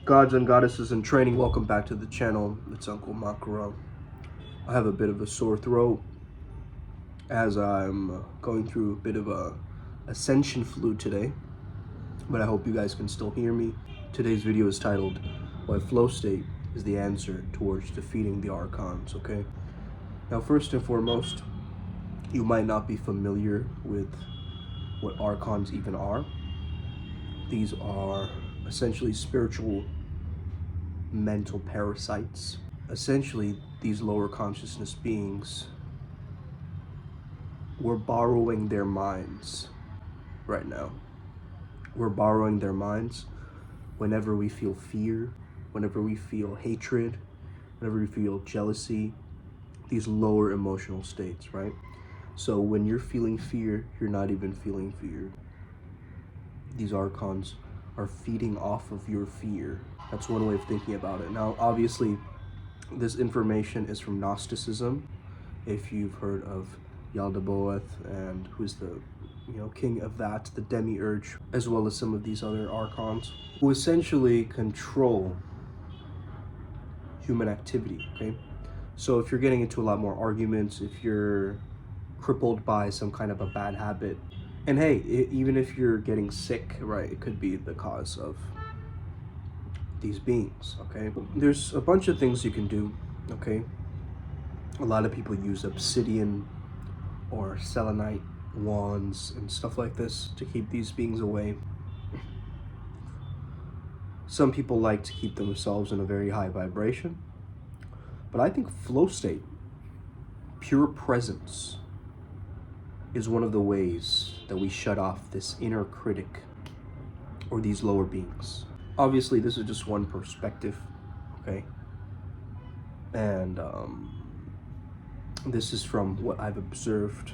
Gods and goddesses in training, welcome back to the channel. It's Uncle Makara. I have a bit of a sore throat as I'm going through a bit of a ascension flu today, but I hope you guys can still hear me. Today's video is titled, Why Flow State is the Answer Towards Defeating the Archons, okay? Now, first and foremost, you might not be familiar with what Archons even are. These are essentially spiritual mental parasites. Essentially, these lower consciousness beings, we're borrowing their minds right now. We're borrowing their minds whenever we feel fear, whenever we feel hatred, whenever we feel jealousy, these lower emotional states, right? So when you're feeling fear, you're not even feeling fear. These Archons are feeding off of your fear. That's one way of thinking about it. Now, obviously, this information is from Gnosticism. If you've heard of Yaldabaoth, and who's the king of that, the demiurge, as well as some of these other Archons, who essentially control human activity, okay? So if you're getting into a lot more arguments, if you're crippled by some kind of a bad habit, and hey, even if you're getting sick, right, it could be the cause of these beings, okay? There's a bunch of things you can do, okay? A lot of people use obsidian or selenite wands and stuff like this to keep these beings away. Some people like to keep themselves in a very high vibration, but I think flow state, pure presence, is one of the ways that we shut off this inner critic or these lower beings. Obviously, this is just one perspective, okay? And this is from what I've observed,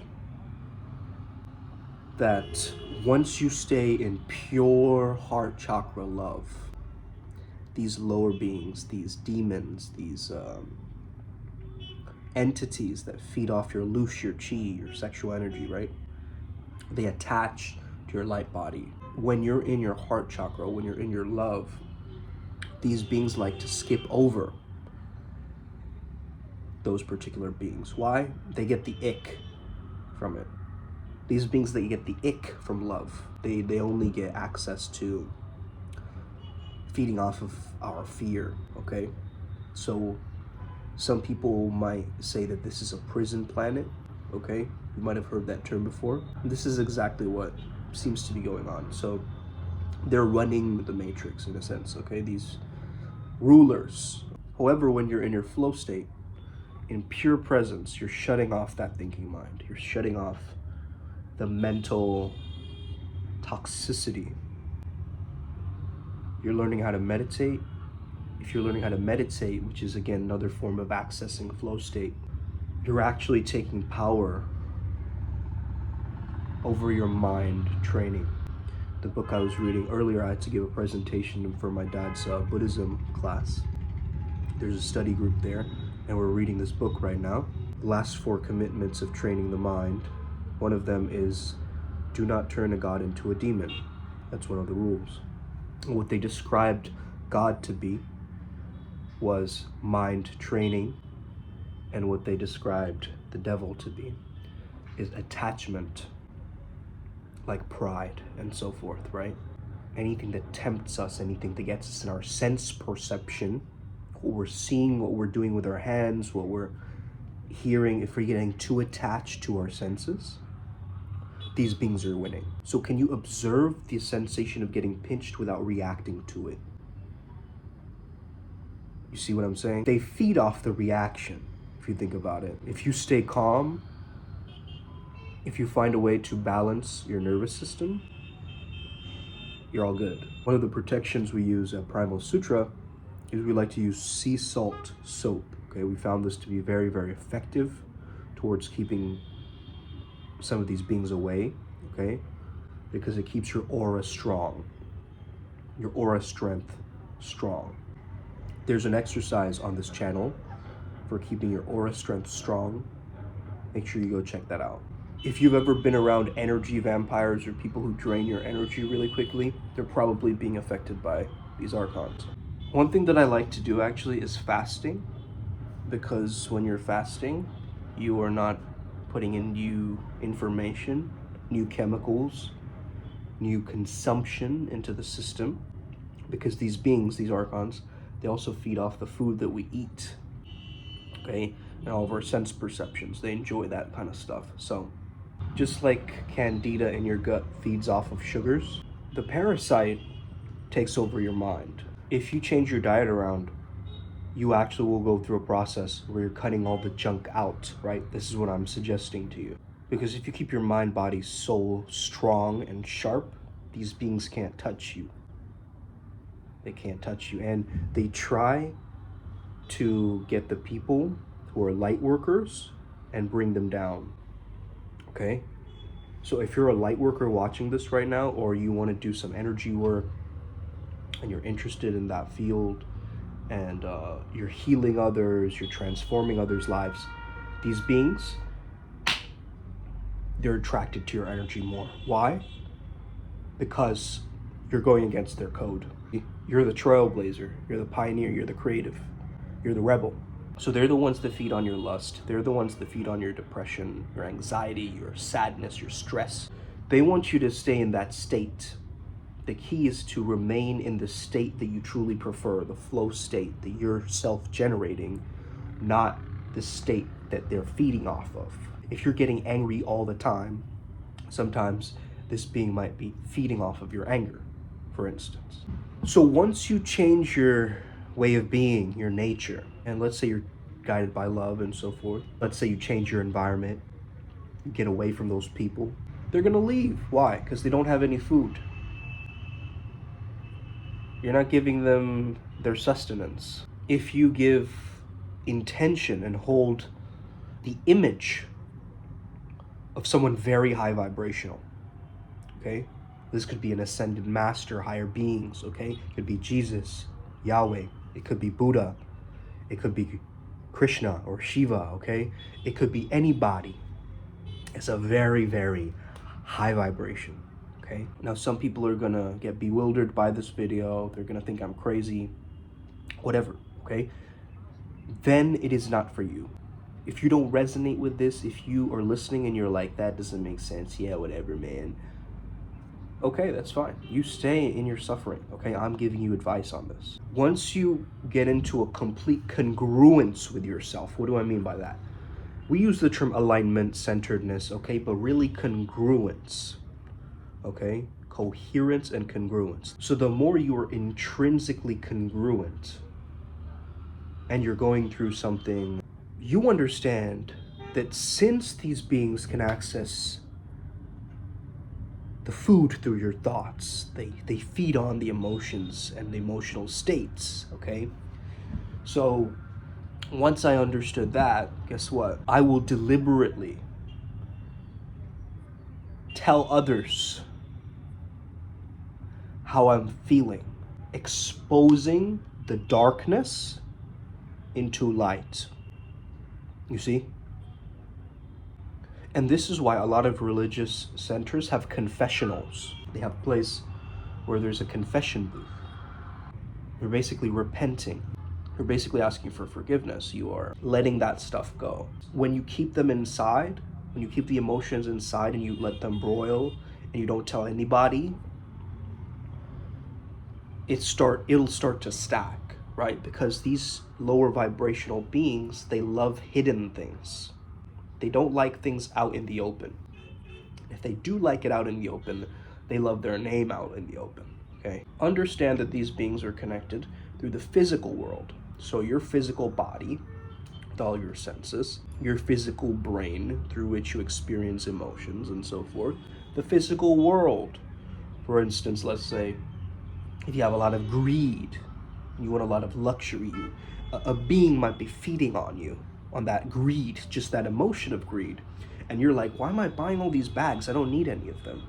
that once you stay in pure heart chakra love, these lower beings, these demons, these entities that feed off your loosh, your chi, your sexual energy, right? They attach to your light body. When you're in your heart chakra, when you're in your love, these beings like to skip over those particular beings. Why? They get the ick from it. These beings, they get the ick from love. They only get access to feeding off of our fear, okay? So some people might say that this is a prison planet, okay? You might have heard that term before. This is exactly what seems to be going on. So they're running the matrix in a sense, okay? These rulers. However, when you're in your flow state, in pure presence, you're shutting off that thinking mind. You're shutting off the mental toxicity. You're learning how to meditate. If you're learning how to meditate, which is again another form of accessing flow state, you're actually taking power over your mind training. The book I was reading earlier, I had to give a presentation for my dad's Buddhism class. There's a study group there, and we're reading this book right now. The last 4 commitments of training the mind, one of them is do not turn a god into a demon. That's one of the rules. And what they described God to be was mind training, and what they described the devil to be is attachment, like pride and so forth, right? Anything that tempts us, anything that gets us in our sense perception, what we're seeing, what we're doing with our hands, what we're hearing, if we're getting too attached to our senses, these beings are winning. So can you observe the sensation of getting pinched without reacting to it? You see what I'm saying? They feed off the reaction, if you think about it. If you stay calm, if you find a way to balance your nervous system, you're all good. One of the protections we use at PRIMAL SUTRA is we like to use sea salt soap, okay? We found this to be very, very effective towards keeping some of these beings away, okay? Because it keeps your aura strong, your aura strength strong. There's an exercise on this channel for keeping your aura strength strong. Make sure you go check that out. If you've ever been around energy vampires or people who drain your energy really quickly, they're probably being affected by these Archons. One thing that I like to do actually is fasting, because when you're fasting, you are not putting in new information, new chemicals, new consumption into the system, because these beings, these Archons, they also feed off the food that we eat, okay? And all of our sense perceptions, they enjoy that kind of stuff. So just like candida in your gut feeds off of sugars, the parasite takes over your mind. If you change your diet around, you actually will go through a process where you're cutting all the junk out, right? This is what I'm suggesting to you. Because if you keep your mind, body, soul strong and sharp, these beings can't touch you. They can't touch you. And they try to get the people who are light workers and bring them down, okay? So if you're a light worker watching this right now, or you want to do some energy work and you're interested in that field, and you're healing others, you're transforming others' lives, these beings, they're attracted to your energy more. Why? Because you're going against their code. You're the trailblazer, you're the pioneer, you're the creative, you're the rebel. So they're the ones that feed on your lust. They're the ones that feed on your depression, your anxiety, your sadness, your stress. They want you to stay in that state. The key is to remain in the state that you truly prefer, the flow state that you're self-generating, not the state that they're feeding off of. If you're getting angry all the time, sometimes this being might be feeding off of your anger, for instance. So once you change your way of being, your nature, and let's say you're guided by love and so forth, let's say you change your environment, you get away from those people, they're gonna leave. Why? Because they don't have any food. You're not giving them their sustenance. If you give intention and hold the image of someone very high vibrational, okay? This could be an ascended master, higher beings, okay? It could be Jesus, Yahweh. It could be Buddha. It could be Krishna or Shiva, okay? It could be anybody. It's a very, very high vibration, okay? Now, some people are gonna get bewildered by this video. They're gonna think I'm crazy, whatever, okay? Then it is not for you. If you don't resonate with this, if you are listening and you're like, that doesn't make sense, yeah, whatever, man. Okay, that's fine. You stay in your suffering, okay? I'm giving you advice on this. Once you get into a complete congruence with yourself, what do I mean by that? We use the term alignment, centeredness, okay? But really congruence, okay? Coherence and congruence. So the more you are intrinsically congruent and you're going through something, you understand that since these beings can access the food through your thoughts, they feed on the emotions and the emotional states, okay? So once I understood that, guess what? I will deliberately tell others how I'm feeling, exposing the darkness into light. You see? And this is why a lot of religious centers have confessionals. They have a place where there's a confession booth. You're basically repenting. You're basically asking for forgiveness. You are letting that stuff go. When you keep them inside, when you keep the emotions inside and you let them broil and you don't tell anybody, it'll start to stack, right? Because these lower vibrational beings, they love hidden things. They don't like things out in the open. If they do like it out in the open, they love their name out in the open, okay? Understand that these beings are connected through the physical world. So your physical body, with all your senses, your physical brain through which you experience emotions and so forth, the physical world. For instance, let's say, if you have a lot of greed, you want a lot of luxury, a being might be feeding on you, on that greed, just that emotion of greed. And you're like, why am I buying all these bags? I don't need any of them.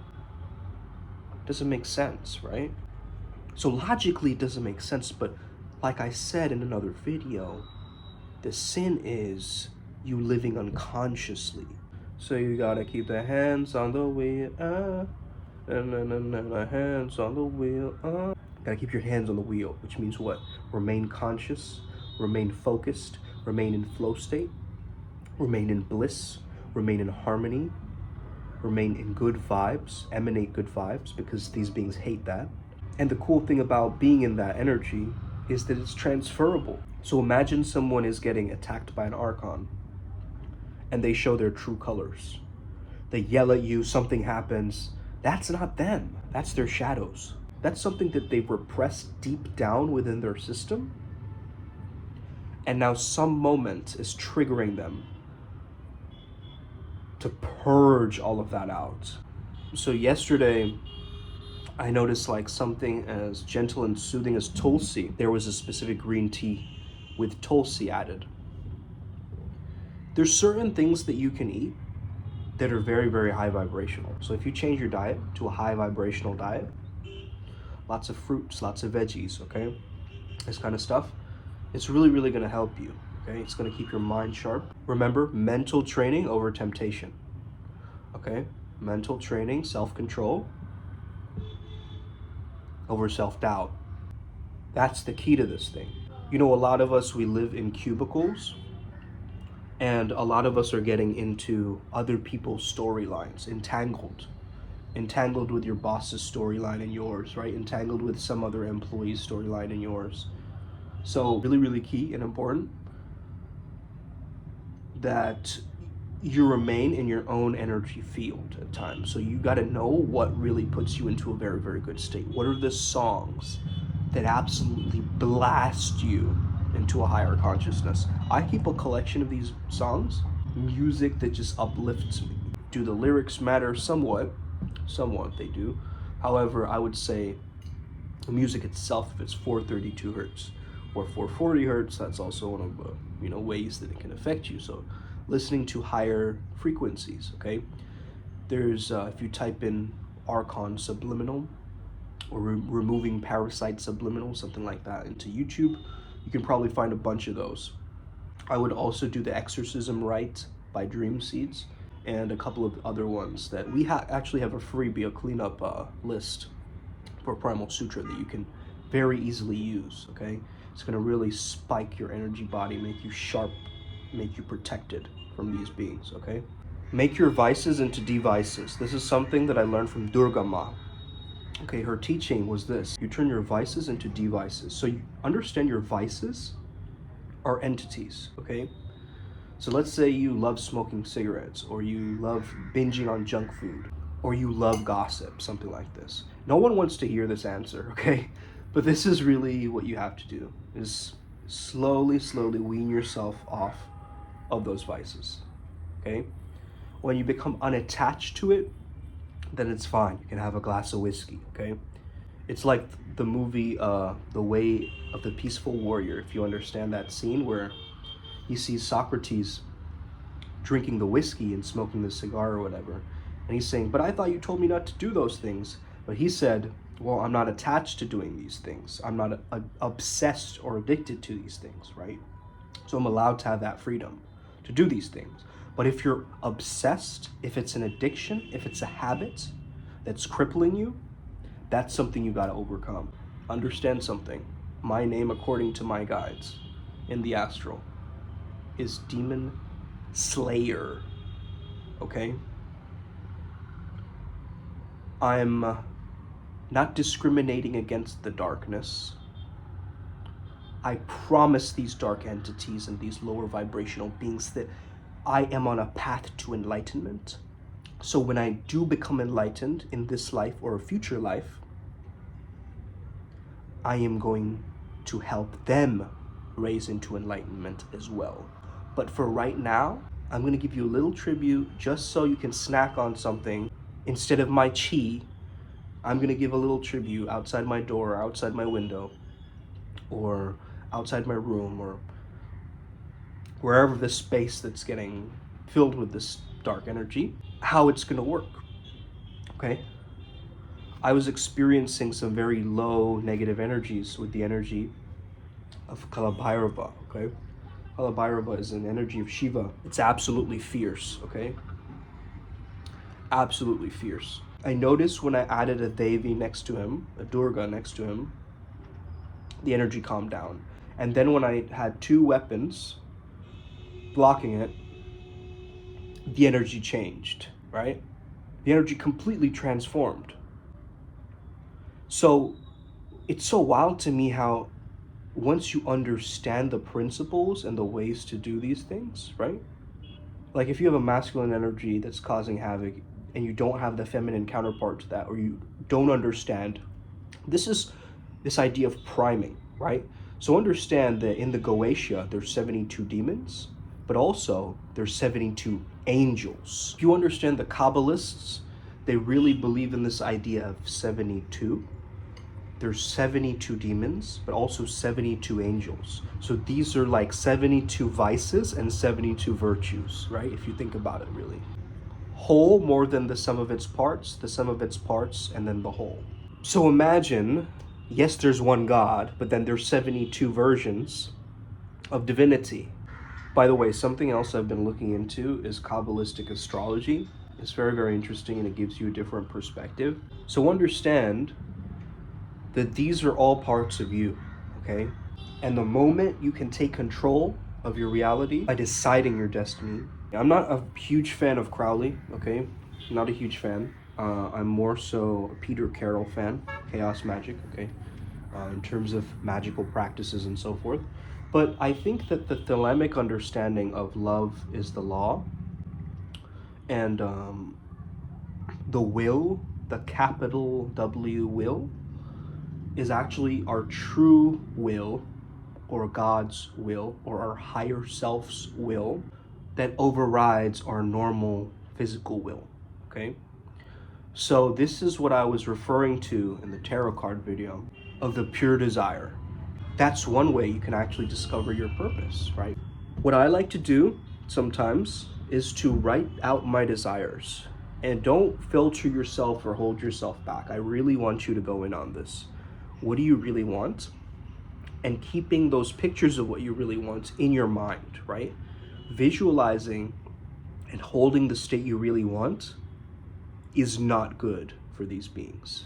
Doesn't make sense, right? So logically it doesn't make sense, but like I said in another video, the sin is you living unconsciously. So you gotta keep the hands on the wheel, and the hands on the wheel, Gotta keep your hands on the wheel, which means what? Remain conscious, remain focused, remain in flow state, remain in bliss, remain in harmony, remain in good vibes, emanate good vibes, because these beings hate that. And the cool thing about being in that energy is that it's transferable. So imagine someone is getting attacked by an Archon and they show their true colors. They yell at you, something happens. That's not them. That's their shadows. That's something that they've repressed deep down within their system. And now some moment is triggering them to purge all of that out. So yesterday, I noticed like something as gentle and soothing as Tulsi. There was a specific green tea with Tulsi added. There's certain things that you can eat that are very, very high vibrational. So if you change your diet to a high vibrational diet, lots of fruits, lots of veggies, okay? This kind of stuff, it's really, really gonna help you, okay? It's gonna keep your mind sharp. Remember, mental training over temptation, okay? Mental training, self-control over self-doubt. That's the key to this thing. You know, a lot of us, we live in cubicles, and a lot of us are getting into other people's storylines, entangled with your boss's storyline and yours, right? Entangled with some other employee's storyline and yours. So really, really key and important that you remain in your own energy field at times. So you got to know what really puts you into a very, very good state. What are the songs that absolutely blast you into a higher consciousness? I keep a collection of these songs, music that just uplifts me. Do the lyrics matter? Somewhat they do. However, I would say the music itself, if it's 432 hertz or 440 hertz, that's also one of the ways that it can affect you. So listening to higher frequencies, okay? There's if you type in Archon subliminal or removing Parasites subliminal, something like that, into YouTube, you can probably find a bunch of those. I would also do the Exorcism Rite by Dream Seeds and a couple of other ones that we actually have a freebie, a cleanup list for Primal Sutra that you can very easily use, okay? It's gonna really spike your energy body, make you sharp, make you protected from these beings, okay? Make your vices into devices. This is something that I learned from Durga Ma. Okay, her teaching was this: you turn your vices into devices. So you understand your vices are entities, okay? So let's say you love smoking cigarettes, or you love binging on junk food, or you love gossip, something like this. No one wants to hear this answer, okay? But this is really what you have to do, is slowly wean yourself off of those vices, okay? When you become unattached to it, then it's fine. You can have a glass of whiskey, okay? It's like the movie, The Way of the Peaceful Warrior, if you understand that scene where he sees Socrates drinking the whiskey and smoking the cigar or whatever. And he's saying, but I thought you told me not to do those things. But he said, well, I'm not attached to doing these things. I'm not obsessed or addicted to these things, right? So I'm allowed to have that freedom to do these things. But if you're obsessed, if it's an addiction, if it's a habit that's crippling you, that's something you gotta overcome. Understand something. My name, according to my guides in the astral, is Demon Slayer, okay? I'm not discriminating against the darkness. I promise these dark entities and these lower vibrational beings that I am on a path to enlightenment. So when I do become enlightened in this life or a future life, I am going to help them raise into enlightenment as well. But for right now, I'm going to give you a little tribute just so you can snack on something. Instead of my chi, I'm going to give a little tribute outside my door, or outside my window, or outside my room, or wherever this space that's getting filled with this dark energy, how it's going to work, okay? I was experiencing some very low negative energies with the energy of Calaba, okay? Calaba is an energy of Shiva. It's absolutely fierce, okay? absolutely fierce. I noticed when I added a Devi next to him, a Durga next to him, the energy calmed down. And then when I had two weapons blocking it, the energy changed, right? The energy completely transformed. So it's so wild to me how once you understand the principles and the ways to do these things, right? Like if you have a masculine energy that's causing havoc and you don't have the feminine counterpart to that, or you don't understand, this is this idea of priming, right? So understand that in the Goetia, there's 72 demons, but also there's 72 angels. If you understand the Kabbalists, they really believe in this idea of 72. There's 72 demons, but also 72 angels. So these are like 72 vices and 72 virtues, right? If you think about it really. Whole more than the sum of its parts, the sum of its parts, and then the whole. So imagine, yes, there's one God, but then there's 72 versions of divinity. By the way, something else I've been looking into is Kabbalistic astrology. It's very, very interesting, and it gives you a different perspective. So understand that these are all parts of you, okay? And the moment you can take control of your reality by deciding your destiny. I'm not a huge fan of Crowley, okay? Not a huge fan. I'm more so a Peter Carroll fan, chaos magic, okay? In terms of magical practices and so forth. But I think that the thelemic understanding of love is the law, and the will, the capital W will, is actually our true will, or God's will, or our higher self's will, that overrides our normal physical will, okay? So this is what I was referring to in the tarot card video of the pure desire. That's one way you can actually discover your purpose, right? What I like to do sometimes is to write out my desires, and don't filter yourself or hold yourself back. I really want you to go in on this. What do you really want? And keeping those pictures of what you really want in your mind, right? Visualizing and holding the state you really want is not good for these beings,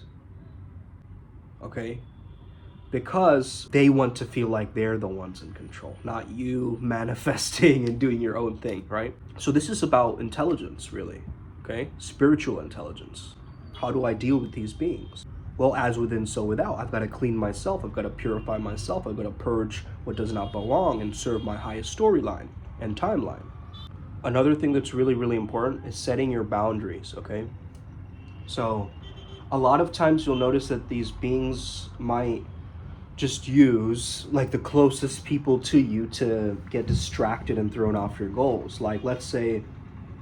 okay? Because they want to feel like they're the ones in control, not you manifesting and doing your own thing, right? So this is about intelligence, really, okay? Spiritual intelligence. How do I deal with these beings? Well, as within, so without. I've got to clean myself. I've got to purify myself. I've got to purge what does not belong and serve my highest storyline and timeline. Another thing that's really, really important is setting your boundaries, okay? So a lot of times you'll notice that these beings might just use like the closest people to you to get distracted and thrown off your goals. Like, let's say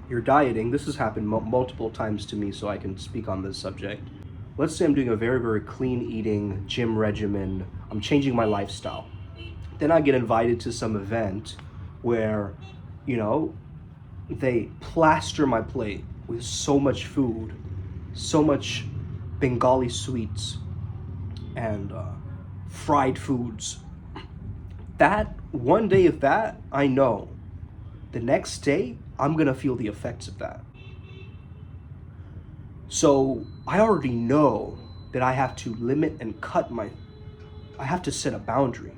you're dieting. This has happened multiple times to me, so I can speak on this subject. Let's say I'm doing a very, very clean eating gym regimen. I'm changing my lifestyle. Then I get invited to some event where, you know, they plaster my plate with so much food, so much Bengali sweets, and fried foods. That one day of that, I know the next day I'm gonna feel the effects of that. So I already know that I have to limit and I have to set a boundary,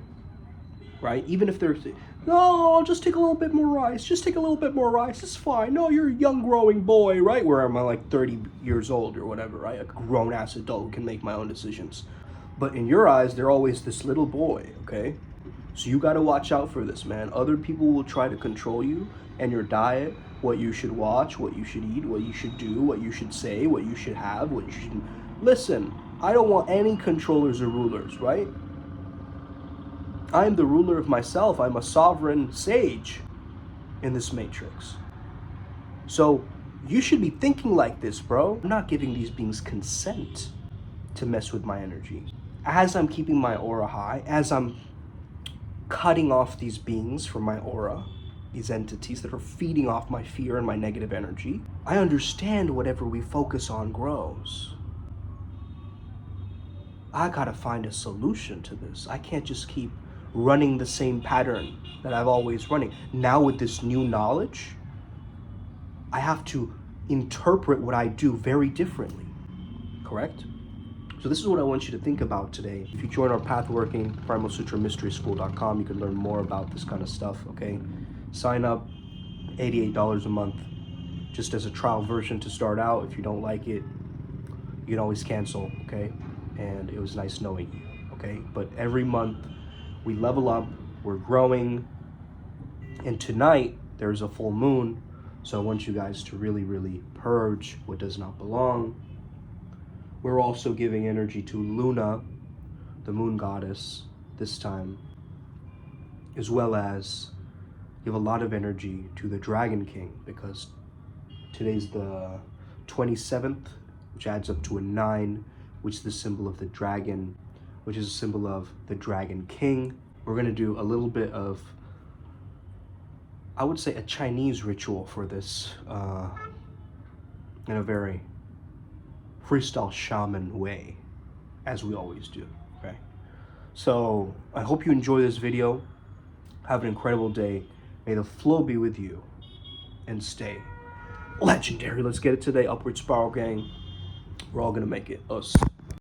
right? Even if there's, no, I'll just take a little bit more rice, just take a little bit more rice, it's fine. No, you're a young growing boy, right? Where am I, like 30 years old or whatever, right? A grown ass adult who can make my own decisions. But in your eyes, they're always this little boy, okay? So you gotta watch out for this, man. Other people will try to control you and your diet, what you should watch, what you should eat, what you should do, what you should say, what you should have, what you should... Listen, I don't want any controllers or rulers, right? I'm the ruler of myself. I'm a sovereign sage in this matrix. So you should be thinking like this, bro. I'm not giving these beings consent to mess with my energy. As I'm keeping my aura high, as I'm cutting off these beings from my aura, these entities that are feeding off my fear and my negative energy, I understand whatever we focus on grows. I gotta find a solution to this. I can't just keep running the same pattern that I've always running. Now with this new knowledge, I have to interpret what I do very differently, correct? So this is what I want you to think about today. If you join our Pathworking, PrimalSutraMysterySchool.com, you can learn more about this kind of stuff, okay? Sign up, $88 a month, just as a trial version to start out. If you don't like it, you can always cancel, okay? And it was nice knowing you, okay? But every month, we level up, we're growing, and tonight, there's a full moon, so I want you guys to really, really purge what does not belong. We're also giving energy to Luna, the moon goddess, this time, as well as give a lot of energy to the Dragon King, because today's the 27th, which adds up to a 9, which is the symbol of the dragon, which is a symbol of the Dragon King. We're going to do a little bit of, I would say, a Chinese ritual for this, in a very freestyle shaman way, as we always do, okay? So I hope you enjoy this video. Have an incredible day. May the flow be with you, and stay legendary. Let's get it today, Upward Spiral Gang. We're all gonna make it. Us.